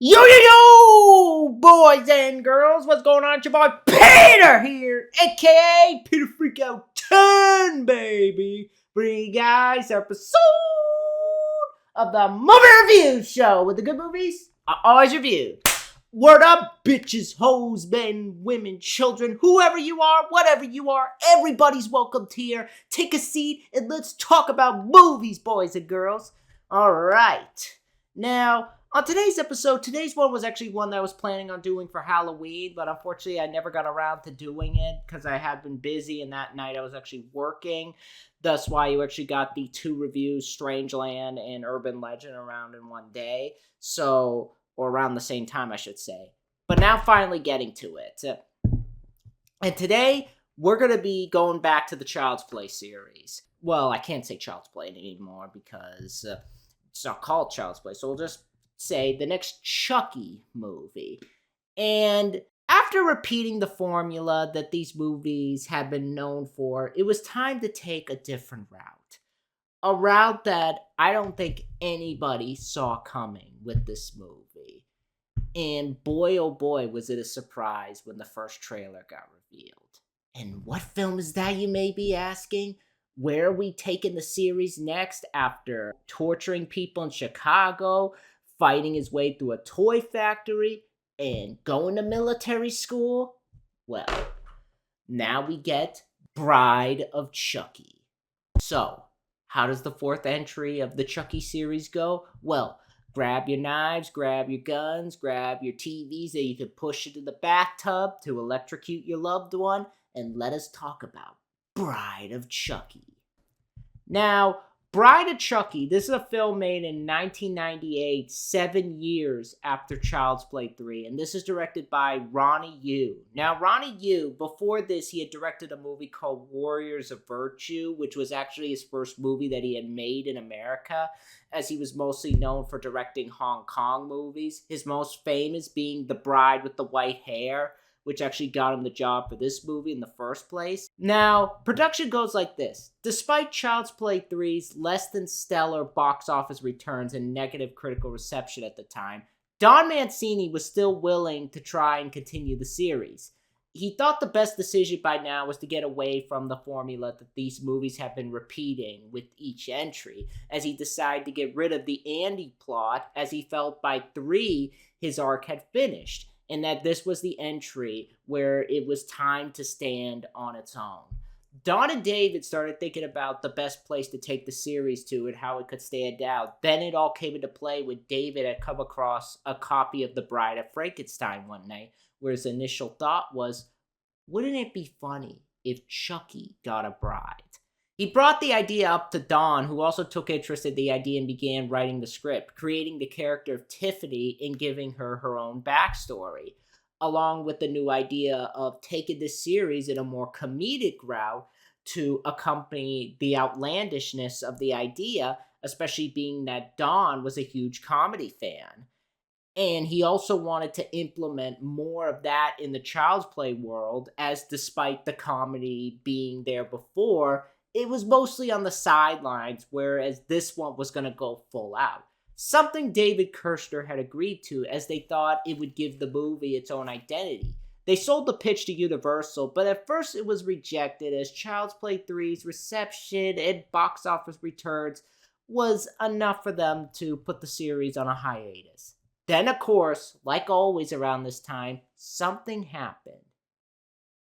Yo, boys and girls, what's going on? It's your boy Peter here, aka Peter Freakout 10, baby. Bring you guys an episode of the Movie Review Show with the good movies I always review. Word up, bitches, hoes, men, women, children, whoever you are, whatever you are, everybody's welcomed here. Take a seat and let's talk about movies, boys and girls. Alright, now, on today's episode, today's one was actually one that I was planning on doing for Halloween, but unfortunately I never got around to doing it because I had been busy and that night I was actually working. Thus why you actually got the two reviews, Strangeland and Urban Legend, around in one day. Or around the same time, I should say. But now finally getting to it. And today, we're going to be going back to the Child's Play series. Well, I can't say Child's Play anymore because it's not called Child's Play, so we'll just say the next Chucky movie. And after repeating the formula that these movies have been known for, it was time to take a different route. A route that I don't think anybody saw coming with this movie. And boy, oh boy, was it a surprise when the first trailer got revealed. And what film is that, you may be asking? Where are we taking the series next after torturing people in Chicago, fighting his way through a toy factory, and going to military school? Well, now we get Bride of Chucky. So, how does the fourth entry of the Chucky series go? Well, grab your knives, grab your guns, grab your TVs that you can push into the bathtub to electrocute your loved one, and let us talk about Bride of Chucky. Now, Bride of Chucky, this is a film made in 1998, 7 years after Child's Play 3, and this is directed by Ronny Yu. Now, Ronny Yu, before this, he had directed a movie called Warriors of Virtue, which was actually his first movie that he had made in America, as he was mostly known for directing Hong Kong movies, his most famous being The Bride with the White Hair, which actually got him the job for this movie in the first place. Now, production goes like this. Despite Child's Play 3's less than stellar box office returns and negative critical reception at the time, Don Mancini was still willing to try and continue the series. He thought the best decision by now was to get away from the formula that these movies have been repeating with each entry, as he decided to get rid of the Andy plot, as he felt by 3 his arc had finished, and that this was the entry where it was time to stand on its own. Don and David started thinking about the best place to take the series to and how it could stand out. Then it all came into play when David had come across a copy of The Bride of Frankenstein one night, where his initial thought was, wouldn't it be funny if Chucky got a bride? He brought the idea up to Don, who also took interest in the idea and began writing the script, creating the character of Tiffany and giving her her own backstory, along with the new idea of taking this series in a more comedic route to accompany the outlandishness of the idea, especially being that Don was a huge comedy fan. And he also wanted to implement more of that in the Child's Play world, as despite the comedy being there before, it was mostly on the sidelines, whereas this one was going to go full out. Something David Kirshner had agreed to, as they thought it would give the movie its own identity. They sold the pitch to Universal, but at first it was rejected, as Child's Play 3's reception and box office returns was enough for them to put the series on a hiatus. Then, of course, like always around this time, something happened.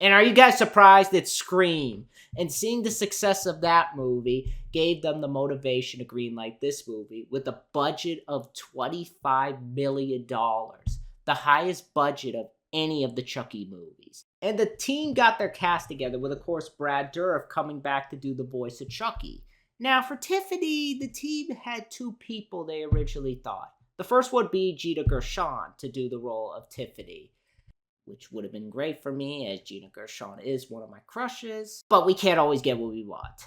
And are you guys surprised? It's Scream. And seeing the success of that movie gave them the motivation to greenlight this movie with a budget of $25 million, the highest budget of any of the Chucky movies. And the team got their cast together with, of course, Brad Dourif coming back to do the voice of Chucky. Now, for Tiffany, the team had 2 people they originally thought. The first would be Gina Gershon to do the role of Tiffany, which would have been great for me, as Gina Gershon is one of my crushes. But we can't always get what we want.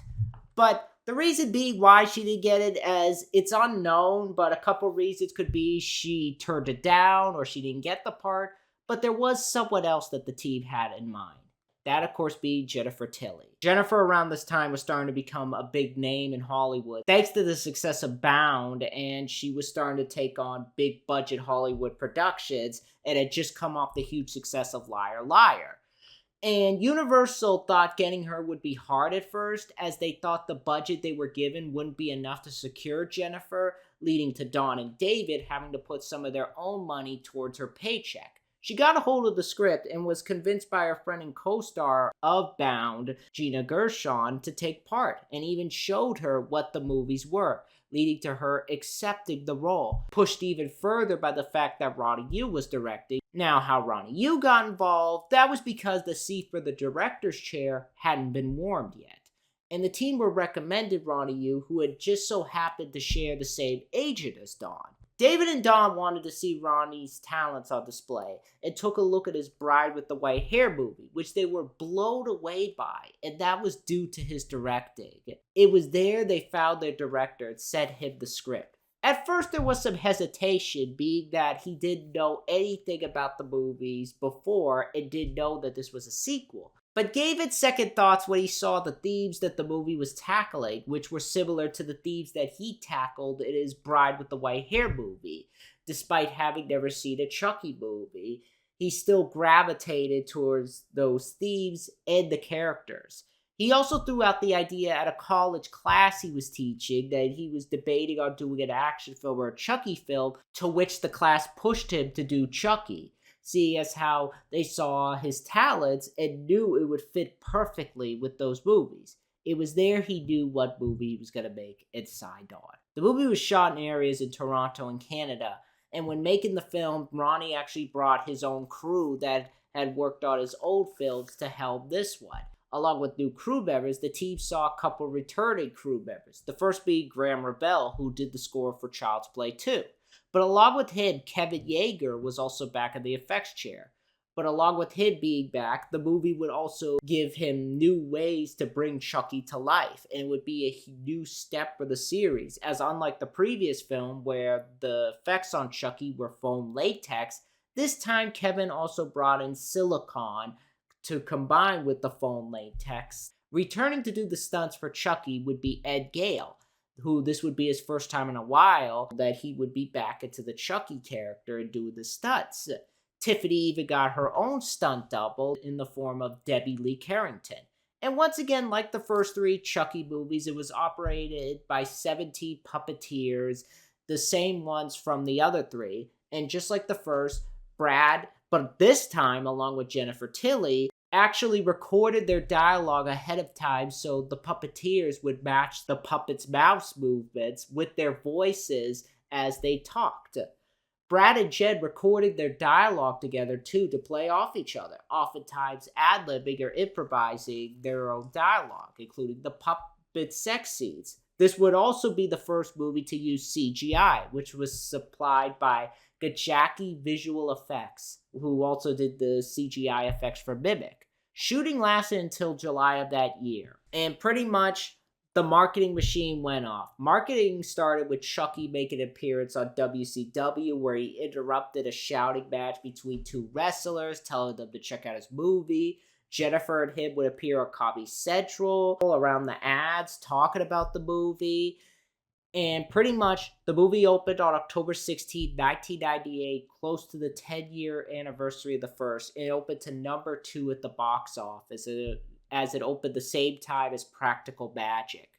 But the reason being why she didn't get it, as it's unknown, but a couple reasons could be she turned it down or she didn't get the part. But there was someone else that the team had in mind. That, of course, being Jennifer Tilly. Jennifer around this time was starting to become a big name in Hollywood thanks to the success of Bound, and she was starting to take on big budget Hollywood productions and had just come off the huge success of Liar Liar. And Universal thought getting her would be hard at first, as they thought the budget they were given wouldn't be enough to secure Jennifer, leading to Don and David having to put some of their own money towards her paycheck. She got a hold of the script and was convinced by her friend and co-star of Bound, Gina Gershon, to take part, and even showed her what the movies were, leading to her accepting the role, pushed even further by the fact that Ronny Yu was directing. Now, how Ronny Yu got involved, that was because the seat for the director's chair hadn't been warmed yet. And the team were recommended Ronny Yu, who had just so happened to share the same agent as Don. David and Don wanted to see Ronny's talents on display and took a look at his Bride with the White Hair movie, which they were blown away by, and that was due to his directing. It was there they found their director and sent him the script. At first there was some hesitation, being that he didn't know anything about the movies before and didn't know that this was a sequel, but gave it second thoughts when he saw the themes that the movie was tackling, which were similar to the themes that he tackled in his Bride with the White Hair movie. Despite having never seen a Chucky movie, he still gravitated towards those themes and the characters. He also threw out the idea at a college class he was teaching that he was debating on doing an action film or a Chucky film, to which the class pushed him to do Chucky, seeing as how they saw his talents and knew it would fit perfectly with those movies. It was there he knew what movie he was going to make and signed on. The movie was shot in areas in Toronto and Canada, and when making the film, Ronny actually brought his own crew that had worked on his old films to help this one. Along with new crew members, the team saw a couple returning crew members, the first being Graham Rebel, who did the score for Child's Play 2. But along with him, Kevin Yeager was also back in the effects chair. But along with him being back, the movie would also give him new ways to bring Chucky to life, and it would be a new step for the series, as unlike the previous film where the effects on Chucky were foam latex, this time Kevin also brought in silicone to combine with the foam latex. Returning to do the stunts for Chucky would be Ed Gale, who this would be his first time in a while that he would be back into the Chucky character and do the stunts. Tiffany even got her own stunt double in the form of Debbie Lee Carrington. And once again, like the first three Chucky movies, it was operated by 17 puppeteers, the same ones from the other three. And just like the first, Brad, but this time along with Jennifer Tilly, actually recorded their dialogue ahead of time so the puppeteers would match the puppets' mouth movements with their voices as they talked. Brad and Jed recorded their dialogue together too to play off each other, oftentimes ad-libbing or improvising their own dialogue, including the puppet sex scenes. This would also be the first movie to use CGI, which was supplied by Gajaki Visual Effects, who also did the CGI effects for Mimic. Shooting lasted until July of that year, and pretty much the marketing machine went off. Marketing started with Chucky making an appearance on WCW, where he interrupted a shouting match between two wrestlers, telling them to check out his movie. Jennifer and him would appear on Comedy Central around the ads, talking about the movie. And pretty much, the movie opened on October 16, 1998, close to the 10-year anniversary of the first. It opened to number 2 at the box office, as it opened the same time as Practical Magic,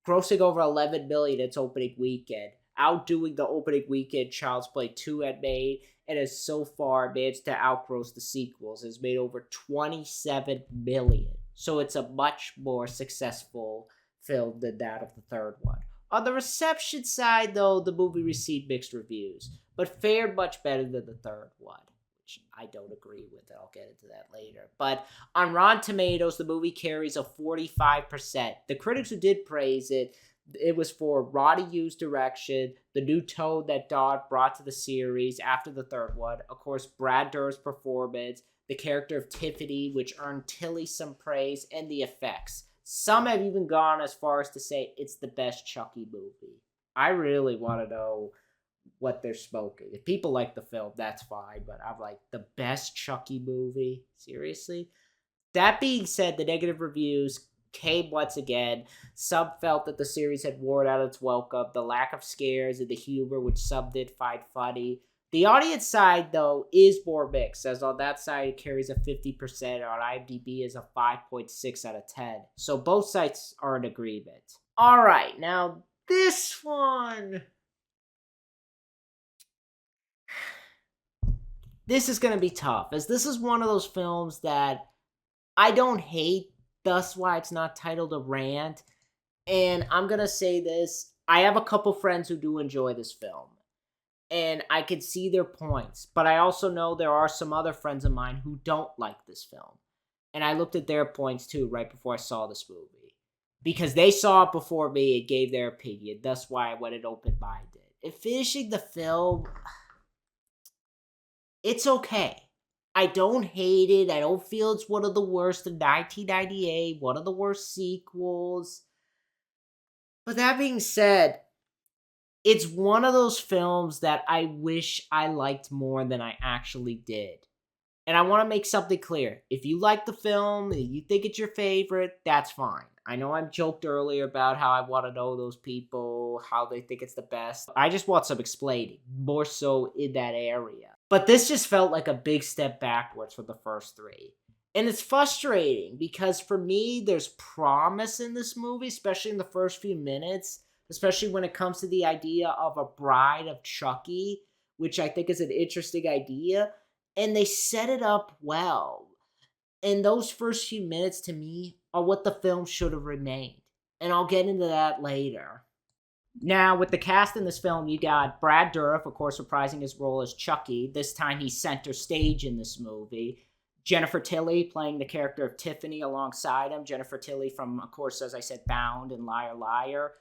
grossing over $11 million its opening weekend, outdoing the opening weekend Child's Play 2 had made, and has so far managed to outgross the sequels. It's made over $27 million, so it's a much more successful film than that of the third one. On the reception side, though, the movie received mixed reviews, but fared much better than the third one, which I don't agree with. I'll get into that later. But on Rotten Tomatoes, the movie carries a 45%. The critics who did praise it, it was for Ronny Yu's direction, the new tone that Don brought to the series after the third one, of course, Brad Dourif's performance, the character of Tiffany, which earned Tilly some praise, and the effects. Some have even gone as far as to say it's the best Chucky movie. I really want to know what they're smoking. If people like the film, that's fine, but I'm like, the best Chucky movie? Seriously? That being said, the negative reviews came once again. Some felt that the series had worn out its welcome, the lack of scares and the humor, which some did find funny. The audience side, though, is more mixed, as on that side it carries a 50%, on IMDb is a 5.6 out of 10. So both sides are in agreement. Alright, now this one. This is going to be tough, as this is one of those films that I don't hate, thus why it's not titled a rant. And I'm going to say this, I have a couple friends who do enjoy this film, and I can see their points, but I also know there are some other friends of mine who don't like this film. And I looked at their points too right before I saw this movie, because they saw it before me and gave their opinion, thus why I went and opened minded. And finishing the film, it's okay. I don't hate it. I don't feel it's one of the worst of 1998, one of the worst sequels. But that being said, it's one of those films that I wish I liked more than I actually did. And I want to make something clear. If you like the film, and you think it's your favorite, that's fine. I know I joked earlier about how I want to know those people, how they think it's the best. I just want some explaining, more so in that area. But this just felt like a big step backwards from the first three. And it's frustrating because for me, there's promise in this movie, especially in the first few minutes, especially when it comes to the idea of a bride of Chucky, which I think is an interesting idea. And they set it up well. And those first few minutes to me are what the film should have remained. And I'll get into that later. Now, with the cast in this film, you got Brad Dourif, of course, reprising his role as Chucky. This time he's center stage in this movie. Jennifer Tilly playing the character of Tiffany alongside him. Jennifer Tilly from, of course, as I said, Bound and Liar Liar.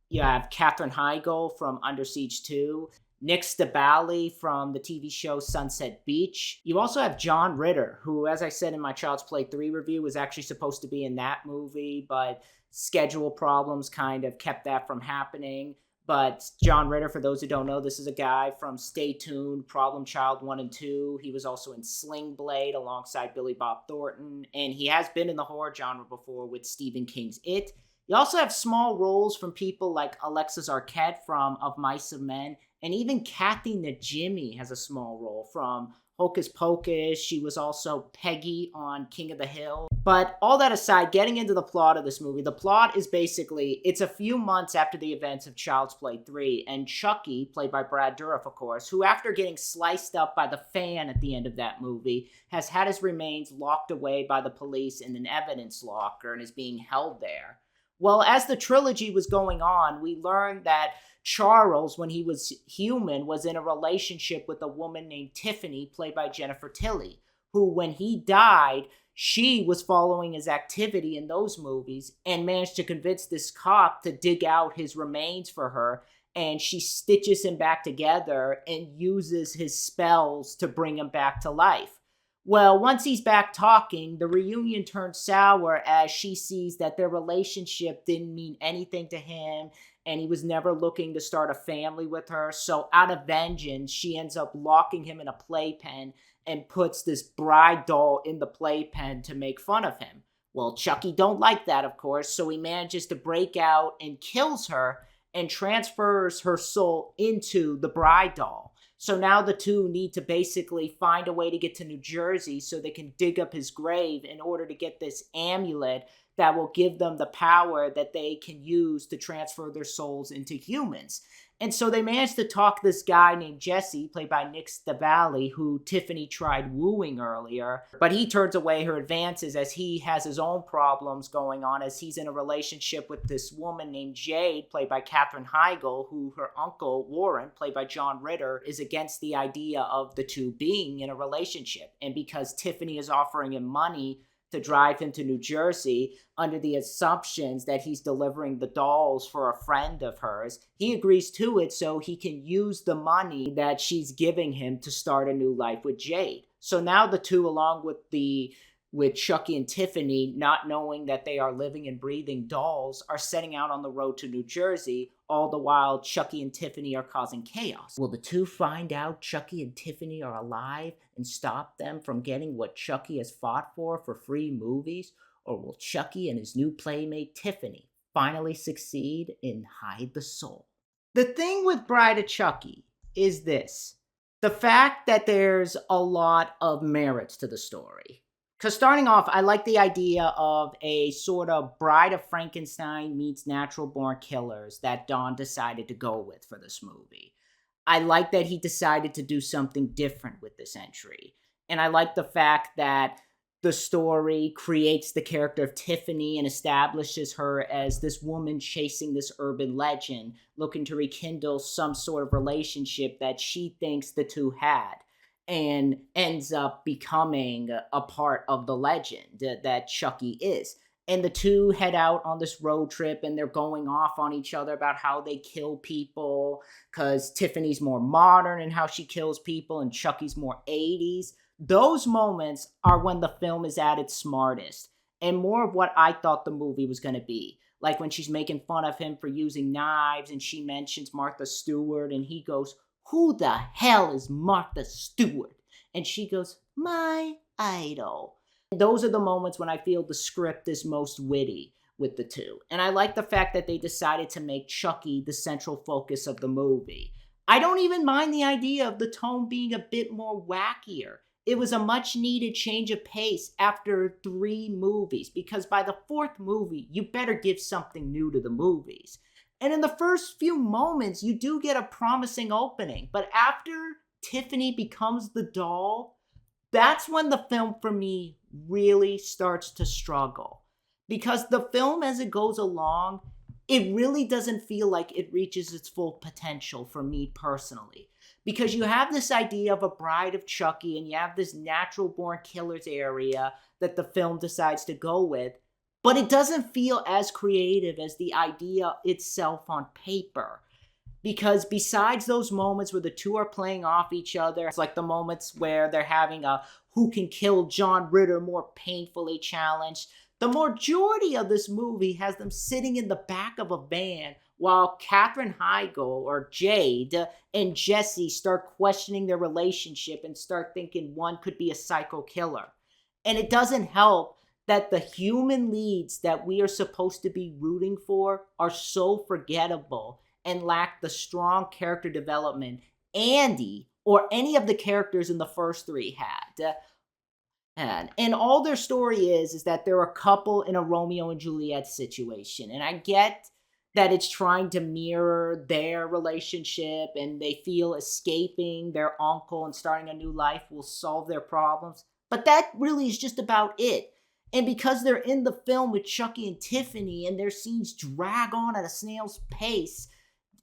You have Katherine Heigl from Under Siege 2. Nick Stabile from the TV show Sunset Beach. You also have John Ritter, who, as I said in my Child's Play 3 review, was actually supposed to be in that movie, but schedule problems kind of kept that from happening. But John Ritter, for those who don't know, this is a guy from Stay Tuned, Problem Child 1 and 2. He was also in Sling Blade alongside Billy Bob Thornton, and he has been in the horror genre before with Stephen King's It. You also have small roles from people like Alexis Arquette from Of Mice and Men, and even Kathy Najimy has a small role from Hocus Pocus. She was also Peggy on King of the Hill. But all that aside, getting into the plot of this movie, the plot is basically, it's a few months after the events of Child's Play 3, and Chucky, played by Brad Dourif, of course, who after getting sliced up by the fan at the end of that movie, has had his remains locked away by the police in an evidence locker and is being held there. Well, as the trilogy was going on, we learned that Charles, when he was human, was in a relationship with a woman named Tiffany, played by Jennifer Tilly, who, when he died, she was following his activity in those movies and managed to convince this cop to dig out his remains for her, and she stitches him back together and uses his spells to bring him back to life. Well, once he's back talking, the reunion turns sour as she sees that their relationship didn't mean anything to him and he was never looking to start a family with her. So out of vengeance, she ends up locking him in a playpen and puts this bride doll in the playpen to make fun of him. Well, Chucky don't like that, of course, so he manages to break out and kills her and transfers her soul into the bride doll. So now the two need to basically find a way to get to New Jersey so they can dig up his grave in order to get this amulet that will give them the power that they can use to transfer their souls into humans. And so they managed to talk this guy named Jesse, played by Nick Stabile, who Tiffany tried wooing earlier. But he turns away her advances as he has his own problems going on, as he's in a relationship with this woman named Jade, played by Katherine Heigl, who her uncle, Warren, played by John Ritter, is against the idea of the two being in a relationship. And because Tiffany is offering him money to drive him to New Jersey under the assumptions that he's delivering the dolls for a friend of hers, he agrees to it so he can use the money that she's giving him to start a new life with Jade. So now the two, along with the with Chucky and Tiffany, not knowing that they are living and breathing dolls, are setting out on the road to New Jersey, all the while Chucky and Tiffany are causing chaos. Will the two find out Chucky and Tiffany are alive and stop them from getting what Chucky has fought for free movies? Or will Chucky and his new playmate Tiffany finally succeed and hide the soul? The thing with Bride of Chucky is this. The fact that there's a lot of merits to the story. Because starting off, I like the idea of a sort of Bride of Frankenstein meets Natural Born Killers that Don decided to go with for this movie. I like that he decided to do something different with this entry. And I like the fact that the story creates the character of Tiffany and establishes her as this woman chasing this urban legend, looking to rekindle some sort of relationship that she thinks the two had, and ends up becoming a part of the legend that Chucky is. And the two head out on this road trip, and they're going off on each other about how they kill people, because Tiffany's more modern in how she kills people, and Chucky's more 80s. Those moments are when the film is at its smartest, and more of what I thought the movie was going to be. Like when she's making fun of him for using knives, and she mentions Martha Stewart, and he goes, "Who the hell is Martha Stewart?" And she goes, "My idol." Those are the moments when I feel the script is most witty with the two. And I like the fact that they decided to make Chucky the central focus of the movie. I don't even mind the idea of the tone being a bit more wackier. It was a much needed change of pace after 3 movies, because by the 4th movie, you better give something new to the movies. And in the first few moments, you do get a promising opening. But after Tiffany becomes the doll, that's when the film for me really starts to struggle. Because the film, as it goes along, it really doesn't feel like it reaches its full potential for me personally. Because you have this idea of a Bride of Chucky, and you have this Natural Born Killers area that the film decides to go with, but it doesn't feel as creative as the idea itself on paper. Because besides those moments where the two are playing off each other, it's like the moments where they're having a who can kill John Ritter more painfully challenge, the majority of this movie has them sitting in the back of a van while Katherine Heigl, or Jade, and Jesse start questioning their relationship and start thinking one could be a psycho killer. And it doesn't help that the human leads that we are supposed to be rooting for are so forgettable and lack the strong character development Andy or any of the characters in the first 3 had. And all their story is that they're a couple in a Romeo and Juliet situation. And I get that it's trying to mirror their relationship, and they feel escaping their uncle and starting a new life will solve their problems. But that really is just about it. And because they're in the film with Chucky and Tiffany, and their scenes drag on at a snail's pace,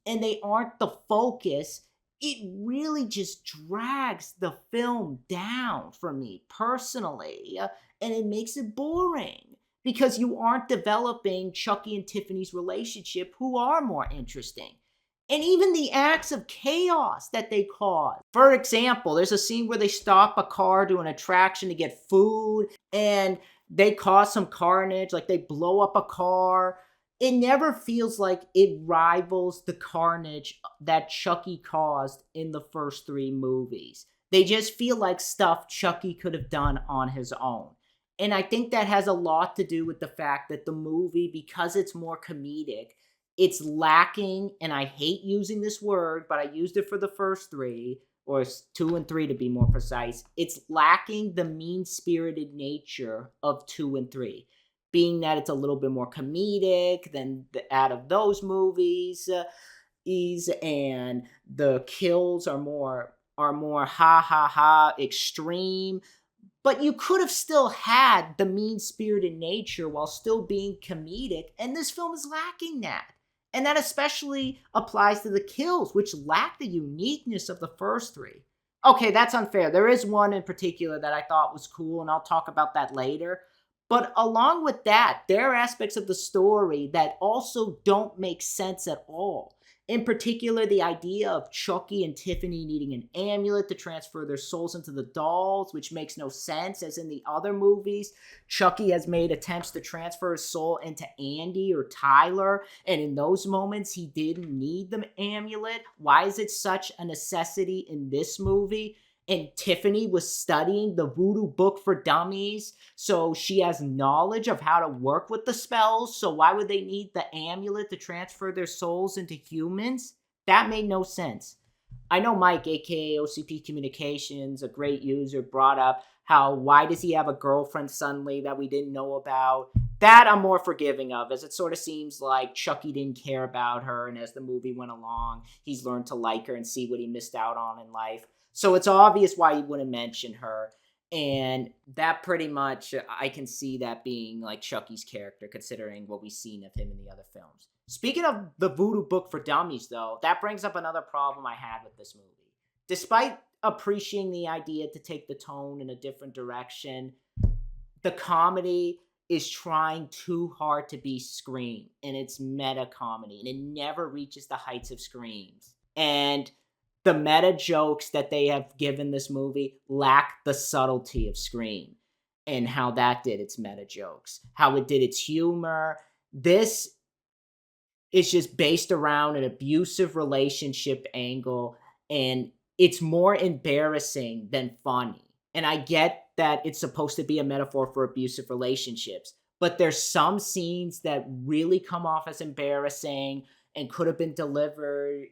and they aren't the focus, it really just drags the film down for me personally, and it makes it boring. Because you aren't developing Chucky and Tiffany's relationship, who are more interesting. And even the acts of chaos that they cause. For example, there's a scene where they stop a car to an attraction to get food, and they cause some carnage, like they blow up a car. It never feels like it rivals the carnage that Chucky caused in the first 3 movies. They just feel like stuff Chucky could have done on his own. And I think that has a lot to do with the fact that the movie, because it's more comedic, it's lacking, and I hate using this word, but I used it for the first 3, or 2 and 3 to be more precise. It's lacking the mean-spirited nature of 2 and 3, being that it's a little bit more comedic than out of those movies, and the kills are more ha ha ha extreme. But you could have still had the mean-spirited nature while still being comedic, and this film is lacking that. And that especially applies to the kills, which lack the uniqueness of the first 3. Okay, that's unfair. There is one in particular that I thought was cool, and I'll talk about that later. But along with that, there are aspects of the story that also don't make sense at all. In particular, the idea of Chucky and Tiffany needing an amulet to transfer their souls into the dolls, which makes no sense, as in the other movies, Chucky has made attempts to transfer his soul into Andy or Tyler, and in those moments, he didn't need the amulet. Why is it such a necessity in this movie? And Tiffany was studying the voodoo book for dummies, so she has knowledge of how to work with the spells, so why would they need the amulet to transfer their souls into humans? That made no sense. I know Mike, aka OCP Communications, a great user, brought up how why does he have a girlfriend suddenly that we didn't know about? That I'm more forgiving of, as it sort of seems like Chucky didn't care about her, and as the movie went along, he's learned to like her and see what he missed out on in life. So it's obvious why he wouldn't mention her. And that pretty much, I can see that being like Chucky's character, considering what we've seen of him in the other films. Speaking of the voodoo book for dummies, though, that brings up another problem I had with this movie. Despite appreciating the idea to take the tone in a different direction, the comedy is trying too hard to be Scream, and it's meta comedy, and it never reaches the heights of Screams. And the meta jokes that they have given this movie lack the subtlety of Scream, and how that did its meta jokes, how it did its humor. This is just based around an abusive relationship angle, and it's more embarrassing than funny. And I get that it's supposed to be a metaphor for abusive relationships, but there's some scenes that really come off as embarrassing and could have been delivered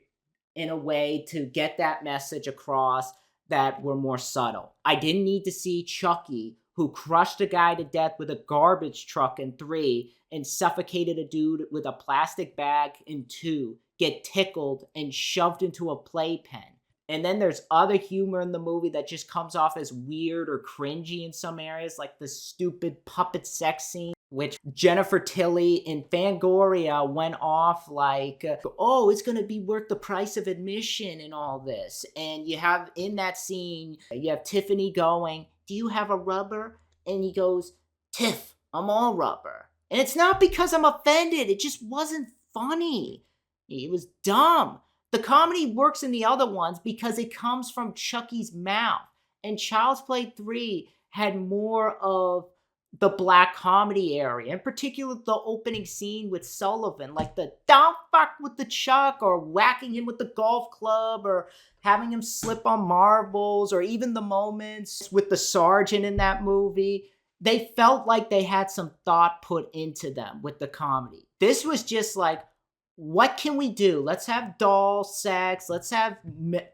in a way to get that message across that were more subtle. I didn't need to see Chucky, who crushed a guy to death with a garbage truck in 3 and suffocated a dude with a plastic bag in 2, get tickled and shoved into a playpen. And then there's other humor in the movie that just comes off as weird or cringy in some areas, like the stupid puppet sex scene, which Jennifer Tilly in Fangoria went off like, oh, it's going to be worth the price of admission and all this. And you have in that scene, you have Tiffany going, do you have a rubber? And he goes, Tiff, I'm all rubber. And it's not because I'm offended. It just wasn't funny. It was dumb. The comedy works in the other ones because it comes from Chucky's mouth. And Child's Play 3 had more of the black comedy area, in particular the opening scene with Sullivan, like the don't fuck with the Chuck, or whacking him with the golf club, or having him slip on marbles, or even the moments with the sergeant in that movie. They felt like they had some thought put into them with the comedy. This was just like, what can we do? Let's have doll sex. Let's have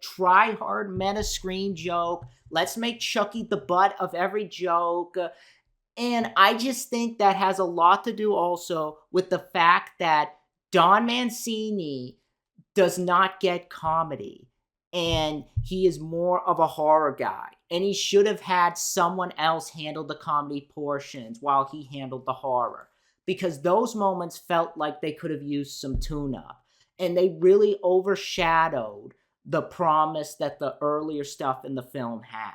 try hard meta Scream joke. Let's make Chucky the butt of every joke. And I just think that has a lot to do also with the fact that Don Mancini does not get comedy. And he is more of a horror guy. And he should have had someone else handle the comedy portions while he handled the horror, because those moments felt like they could have used some tune-up. And they really overshadowed the promise that the earlier stuff in the film had.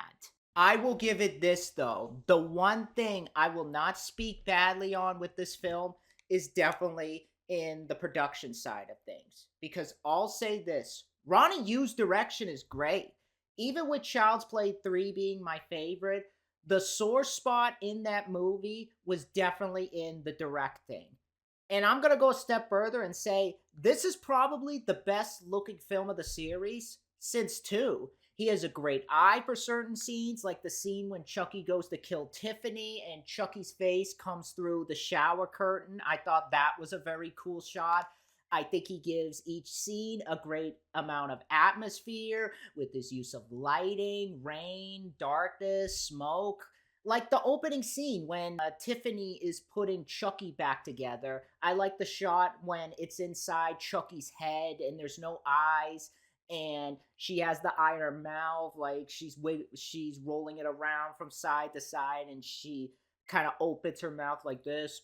I will give it this, though. The one thing I will not speak badly on with this film is definitely in the production side of things. Because I'll say this, Ronny Yu's direction is great. Even with Child's Play 3 being my favorite, the sore spot in that movie was definitely in the directing. And I'm going to go a step further and say this is probably the best looking film of the series since 2. He has a great eye for certain scenes, like the scene when Chucky goes to kill Tiffany and Chucky's face comes through the shower curtain. I thought that was a very cool shot. I think he gives each scene a great amount of atmosphere with his use of lighting, rain, darkness, smoke. Like the opening scene when Tiffany is putting Chucky back together. I like the shot when it's inside Chucky's head and there's no eyes, and she has the eye in her mouth, like she's rolling it around from side to side, and she kind of opens her mouth like this,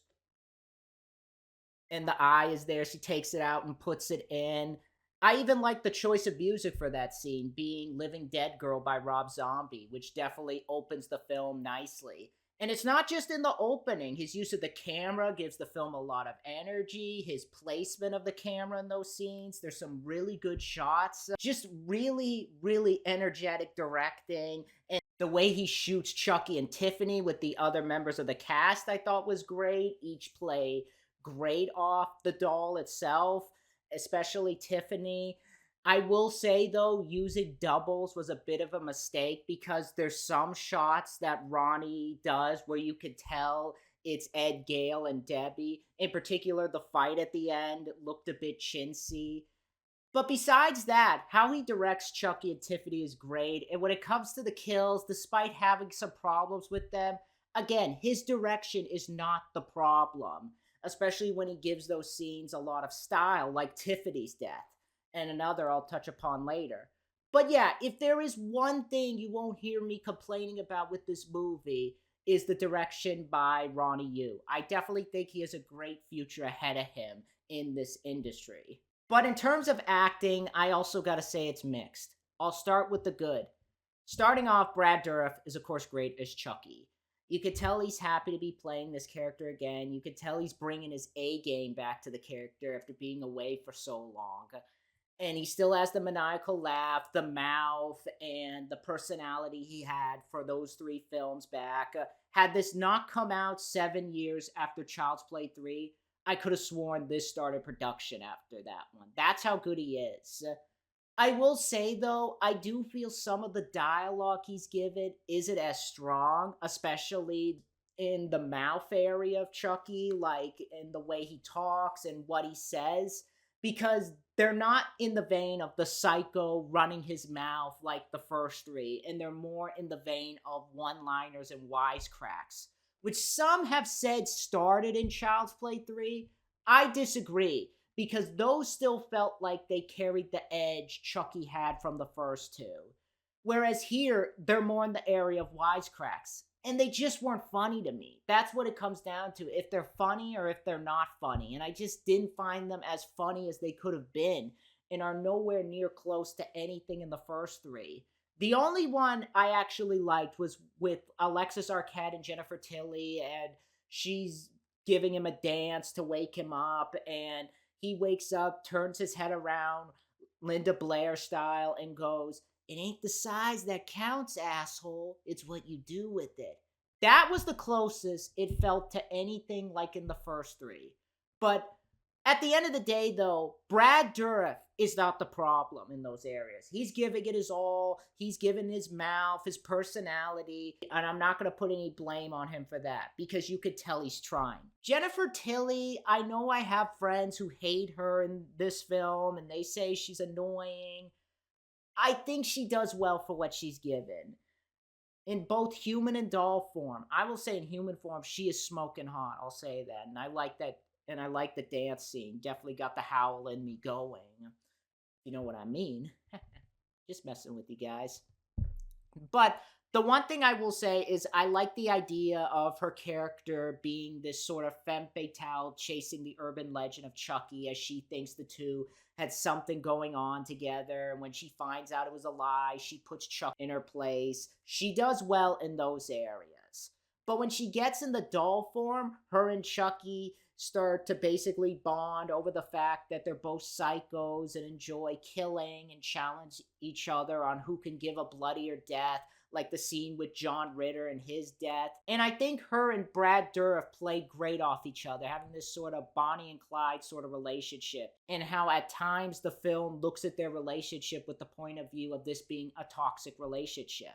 and the eye is there. She takes it out and puts it in. I even like the choice of music for that scene being Living Dead Girl by Rob Zombie, which definitely opens the film nicely. And it's not just in the opening. His use of the camera gives the film a lot of energy. His placement of the camera in those scenes, there's some really good shots. Just really, really energetic directing. And the way he shoots Chucky and Tiffany with the other members of the cast, I thought was great. Each play great off the doll itself, especially Tiffany. I will say though, using doubles was a bit of a mistake because there's some shots that Ronny does where you could tell it's Ed Gale and Debbie. In particular, the fight at the end looked a bit chintzy. But besides that, how he directs Chucky and Tiffany is great. And when it comes to the kills, despite having some problems with them, again, his direction is not the problem. Especially when he gives those scenes a lot of style, like Tiffany's death. And another I'll touch upon later. But yeah, if there is one thing you won't hear me complaining about with this movie, is the direction by Ronny Yu. I definitely think he has a great future ahead of him in this industry. But in terms of acting, I also gotta say it's mixed. I'll start with the good. Starting off, Brad Dourif is of course great as Chucky. You could tell he's happy to be playing this character again. You could tell he's bringing his A game back to the character after being away for so long. And he still has the maniacal laugh, the mouth, and the personality he had for those 3 films back. Had this not come out 7 years after Child's Play 3, I could have sworn this started production after that one. That's how good he is. I will say, though, I do feel some of the dialogue he's given isn't as strong, especially in the mouth area of Chucky, like in the way he talks and what he says, because they're not in the vein of the psycho running his mouth like the first 3, and they're more in the vein of one-liners and wisecracks, which some have said started in Child's Play 3. I disagree, because those still felt like they carried the edge Chucky had from the first 2. Whereas here, they're more in the area of wisecracks. And they just weren't funny to me. That's what it comes down to, if they're funny or if they're not funny. And I just didn't find them as funny as they could have been, and are nowhere near close to anything in the first 3. The only one I actually liked was with Alexis Arquette and Jennifer Tilly, and she's giving him a dance to wake him up, and he wakes up, turns his head around, Linda Blair style, and goes, "It ain't the size that counts, asshole. It's what you do with it." That was the closest it felt to anything like in the first 3. But at the end of the day, though, Brad Dourif is not the problem in those areas. He's giving it his all. He's giving his mouth, his personality, and I'm not going to put any blame on him for that, because you could tell he's trying. Jennifer Tilly, I know I have friends who hate her in this film, and they say she's annoying. I think she does well for what she's given. In both human and doll form. I will say in human form, she is smoking hot. I'll say that. And I like that. And I like the dance scene. Definitely got the howl in me going. You know what I mean. Just messing with you guys. But the one thing I will say is I like the idea of her character being this sort of femme fatale chasing the urban legend of Chucky, as she thinks the two had something going on together. And when she finds out it was a lie, she puts Chuck in her place. She does well in those areas. But when she gets in the doll form, her and Chucky start to basically bond over the fact that they're both psychos and enjoy killing and challenge each other on who can give a bloodier death, like the scene with John Ritter and his death. And I think her and Brad Dourif play great off each other, having this sort of Bonnie and Clyde sort of relationship, and how at times the film looks at their relationship with the point of view of this being a toxic relationship.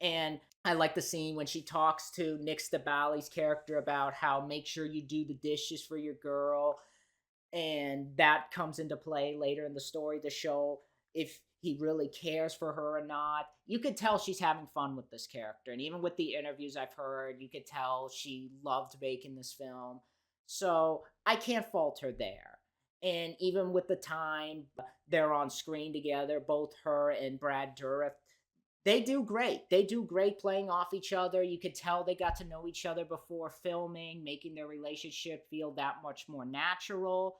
And I like the scene when she talks to Nick Stabile's character about how make sure you do the dishes for your girl. And that comes into play later in the story to show if he really cares for her or not. You could tell she's having fun with this character. And even with the interviews I've heard, you could tell she loved making this film. So I can't fault her there. And even with the time they're on screen together, both her and Brad Dourif, they do great. They do great playing off each other. You could tell they got to know each other before filming, making their relationship feel that much more natural.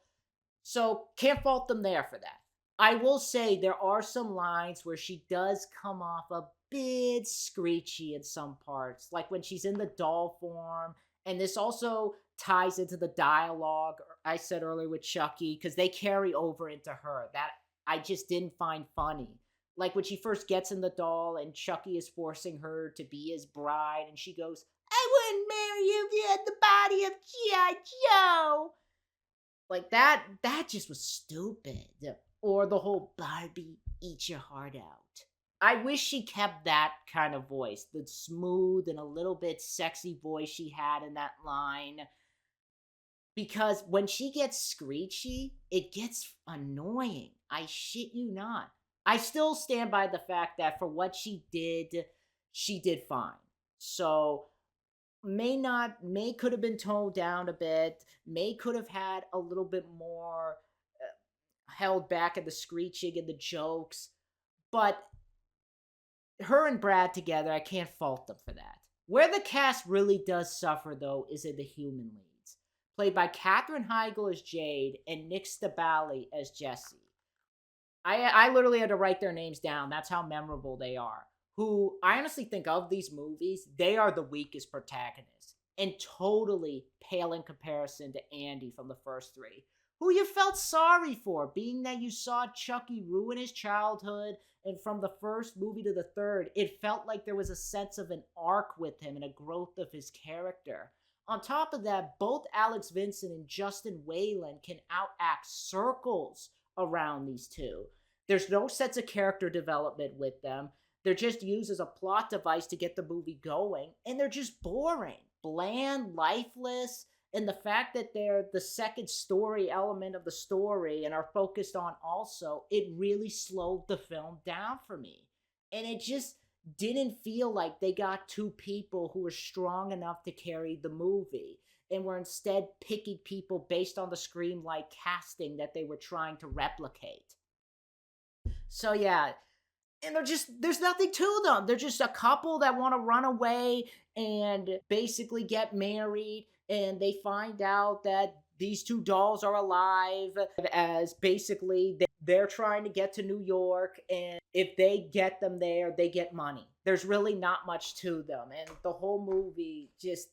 So can't fault them there for that. I will say there are some lines where she does come off a bit screechy in some parts, like when she's in the doll form. And this also ties into the dialogue I said earlier with Chucky, because they carry over into her that I just didn't find funny. Like when she first gets in the doll and Chucky is forcing her to be his bride, and she goes, "I wouldn't marry you if you had the body of G.I. Joe." Like that just was stupid. Or the whole Barbie eat your heart out. I wish she kept that kind of voice, the smooth and a little bit sexy voice she had in that line. Because when she gets screechy, it gets annoying. I shit you not. I still stand by the fact that for what she did fine. So May could have been toned down a bit. May could have had a little bit more held back at the screeching and the jokes. But her and Brad together, I can't fault them for that. Where the cast really does suffer, though, is in the human leads, played by Katherine Heigl as Jade and Nick Stabile as Jesse. I literally had to write their names down. That's how memorable they are. Who I honestly think of these movies, they are the weakest protagonists and totally pale in comparison to Andy from the first three, who you felt sorry for, being that you saw Chucky ruin his childhood, and from the first movie to the third, it felt like there was a sense of an arc with him and a growth of his character. On top of that, both Alex Vincent and Justin Whalen can outact circles around these two. There's no sense of character development with them. They're just used as a plot device to get the movie going, and they're just boring, bland, lifeless, and the fact that they're the second story element of the story and are focused on also, it really slowed the film down for me. And it just didn't feel like they got two people who were strong enough to carry the movie, and were instead picking people based on the Scream-like casting that they were trying to replicate. So yeah, and there's nothing to them. They're just a couple that want to run away and basically get married, and they find out that these two dolls are alive, as basically they're trying to get to New York, and if they get them there, they get money. There's really not much to them, and the whole movie just,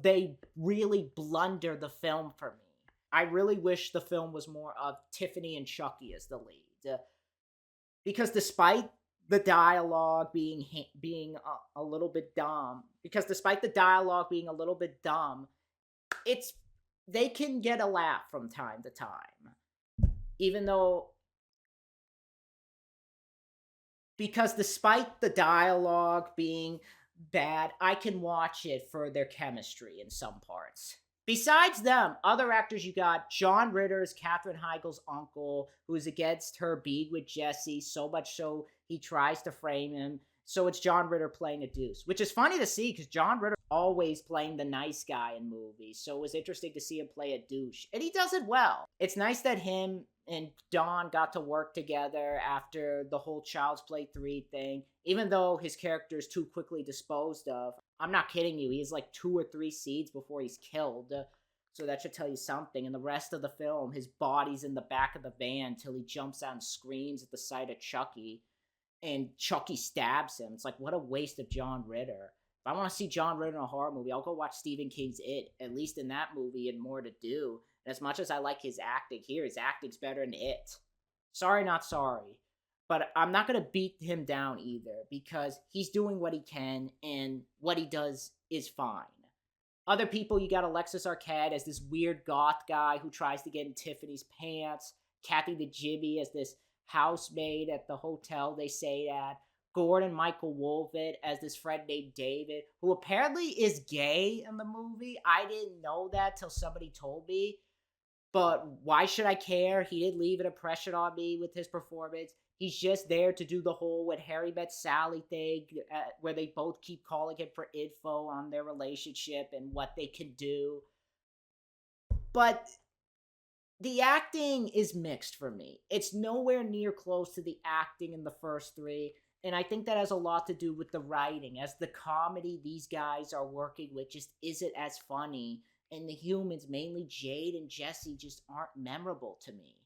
they really blunder the film for me. I really wish the film was more of Tiffany and Chucky as the lead. Because despite the dialogue being a little bit dumb, it's, they can get a laugh from time to time. Even though, because despite the dialogue being bad, I can watch it for their chemistry in some parts. Besides them, other actors you got, John Ritter is Katherine Heigl's uncle, who's against her being with Jesse, so much so he tries to frame him. So it's John Ritter playing a deuce, which is funny to see because John Ritter always playing the nice guy in movies. So it was interesting to see him play a douche, and he does it well. It's nice that him and Don got to work together after the whole Child's Play 3 thing, even though his character is too quickly disposed of. I'm not kidding you. He has like 2 or 3 seeds before he's killed. So that should tell you something. And the rest of the film, his body's in the back of the van till he jumps out and screams at the sight of Chucky. And Chucky stabs him. It's like, what a waste of John Ritter. If I want to see John Ritter in a horror movie, I'll go watch Stephen King's It. At least in that movie, and More to Do. And as much as I like his acting here, his acting's better than It. Sorry, not sorry. But I'm not going to beat him down either, because he's doing what he can, and what he does is fine. Other people, you got Alexis Arquette as this weird goth guy who tries to get in Tiffany's pants. Kathy the Jimmy as this housemaid at the hotel they stayed at. Gordon Michael Wolvett as this friend named David, who apparently is gay in the movie. I didn't know that till somebody told me. But why should I care? He didn't leave an impression on me with his performance. He's just there to do the whole When Harry Met Sally thing, where they both keep calling him for info on their relationship and what they can do. But the acting is mixed for me. It's nowhere near close to the acting in the first 3. And I think that has a lot to do with the writing, as the comedy these guys are working with just isn't as funny. And the humans, mainly Jade and Jesse, just aren't memorable to me.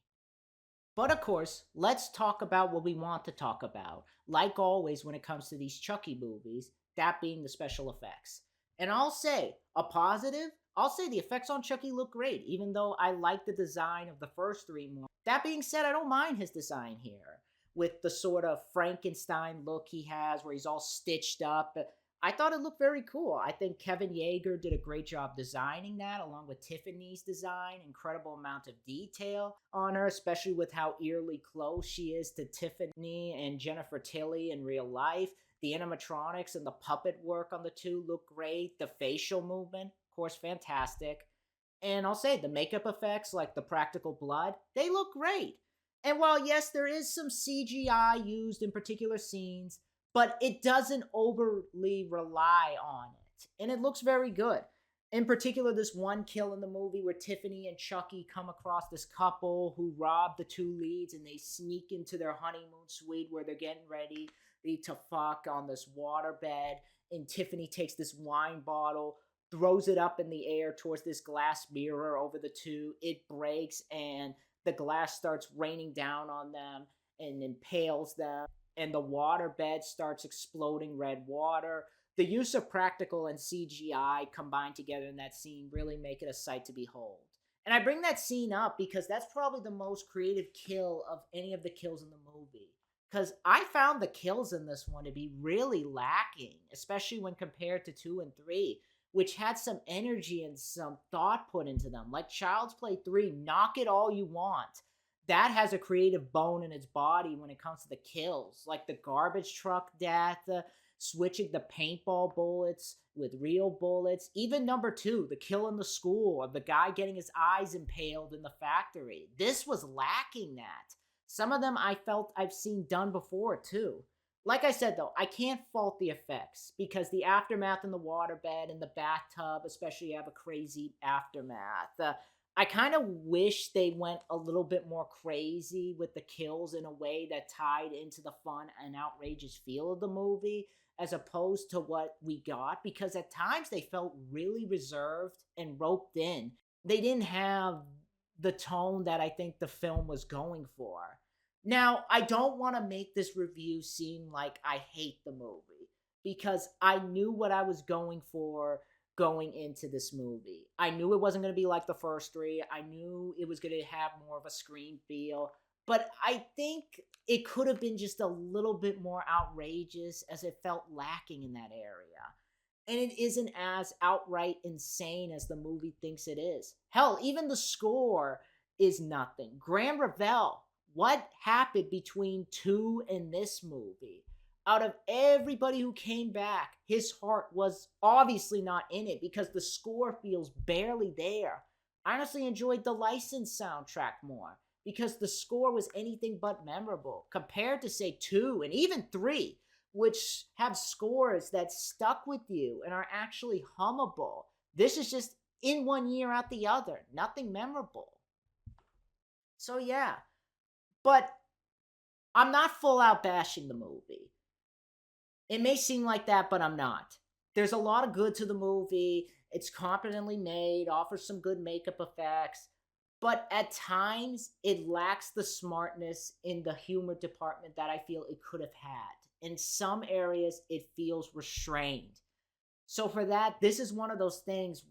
But of course, let's talk about what we want to talk about. Like always, when it comes to these Chucky movies, that being the special effects. And I'll say, a positive, I'll say the effects on Chucky look great, even though I like the design of the first three more. That being said, I don't mind his design here, with the sort of Frankenstein look he has, where he's all stitched up. I thought it looked very cool. I think Kevin Yeager did a great job designing that, along with Tiffany's design. Incredible amount of detail on her, especially with how eerily close she is to Tiffany and Jennifer Tilly in real life. The animatronics and the puppet work on the two look great. The facial movement, of course, fantastic. And I'll say the makeup effects, like the practical blood, they look great. And while, yes, there is some CGI used in particular scenes, but it doesn't overly rely on it. And it looks very good. In particular, this one kill in the movie where Tiffany and Chucky come across this couple who rob the two leads and they sneak into their honeymoon suite where they're getting ready to fuck on this waterbed. And Tiffany takes this wine bottle, throws it up in the air towards this glass mirror over the two. It breaks and the glass starts raining down on them and impales them. And the waterbed starts exploding red water. The use of practical and CGI combined together in that scene really make it a sight to behold. And I bring that scene up because that's probably the most creative kill of any of the kills in the movie. Because I found the kills in this one to be really lacking, especially when compared to 2 and 3, which had some energy and some thought put into them. Like Child's Play 3, knock it all you want. That has a creative bone in its body when it comes to the kills, like the garbage truck death, switching the paintball bullets with real bullets. Even number 2, the kill in the school of the guy getting his eyes impaled in the factory. This was lacking that. Some of them I felt I've seen done before too. Like I said though, I can't fault the effects because the aftermath in the waterbed and the bathtub, especially have a crazy aftermath. I kind of wish they went a little bit more crazy with the kills in a way that tied into the fun and outrageous feel of the movie as opposed to what we got, because at times they felt really reserved and roped in. They didn't have the tone that I think the film was going for. Now, I don't want to make this review seem like I hate the movie because I knew what I was going for going into this movie. I knew it wasn't going to be like the first three. I knew it was going to have more of a Scream feel. But I think it could have been just a little bit more outrageous as it felt lacking in that area. And it isn't as outright insane as the movie thinks it is. Hell, even the score is nothing. Graham Revell, what happened between 2 and this movie? Out of everybody who came back, his heart was obviously not in it because the score feels barely there. I honestly enjoyed the licensed soundtrack more because the score was anything but memorable compared to, say, 2 and even 3, which have scores that stuck with you and are actually hummable. This is just in one year out the other. Nothing memorable. So yeah. But I'm not full out bashing the movie. It may seem like that, but I'm not. There's a lot of good to the movie. It's competently made, offers some good makeup effects, but at times it lacks the smartness in the humor department that I feel it could have had. In some areas, it feels restrained. So for that, this is one of those things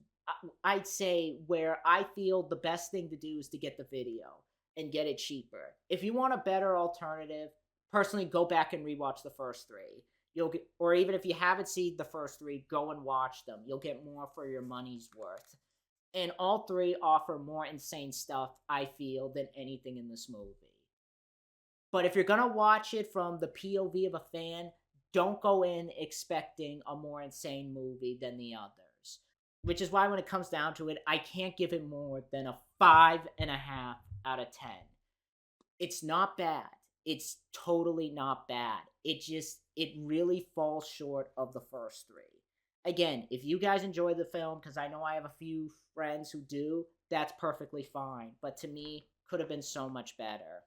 I'd say where I feel the best thing to do is to get the video and get it cheaper. If you want a better alternative, personally go back and rewatch the first 3. You'll get, or even if you haven't seen the first 3, go and watch them. You'll get more for your money's worth. And all 3 offer more insane stuff, I feel, than anything in this movie. But if you're gonna watch it from the POV of a fan, don't go in expecting a more insane movie than the others. Which is why when it comes down to it, I can't give it more than a 5.5 out of 10. It's not bad. It's totally not bad. It really falls short of the first 3. Again, if you guys enjoy the film, because I know I have a few friends who do, that's perfectly fine. But to me, could have been so much better.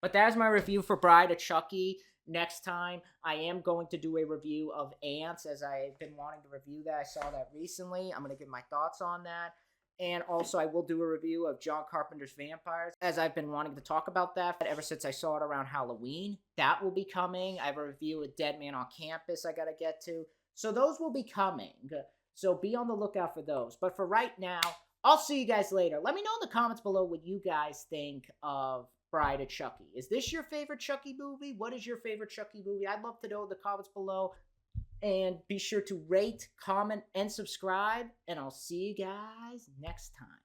But that's my review for Bride of Chucky. Next time, I am going to do a review of Ants, as I've been wanting to review that. I saw that recently. I'm going to give my thoughts on that. And also, I will do a review of John Carpenter's Vampires, as I've been wanting to talk about that ever since I saw it around Halloween. That will be coming. I have a review of Dead Man on Campus I gotta get to. So those will be coming. So be on the lookout for those. But for right now, I'll see you guys later. Let me know in the comments below what you guys think of Bride of Chucky. Is this your favorite Chucky movie? What is your favorite Chucky movie? I'd love to know in the comments below. And be sure to rate, comment, and subscribe. And I'll see you guys next time.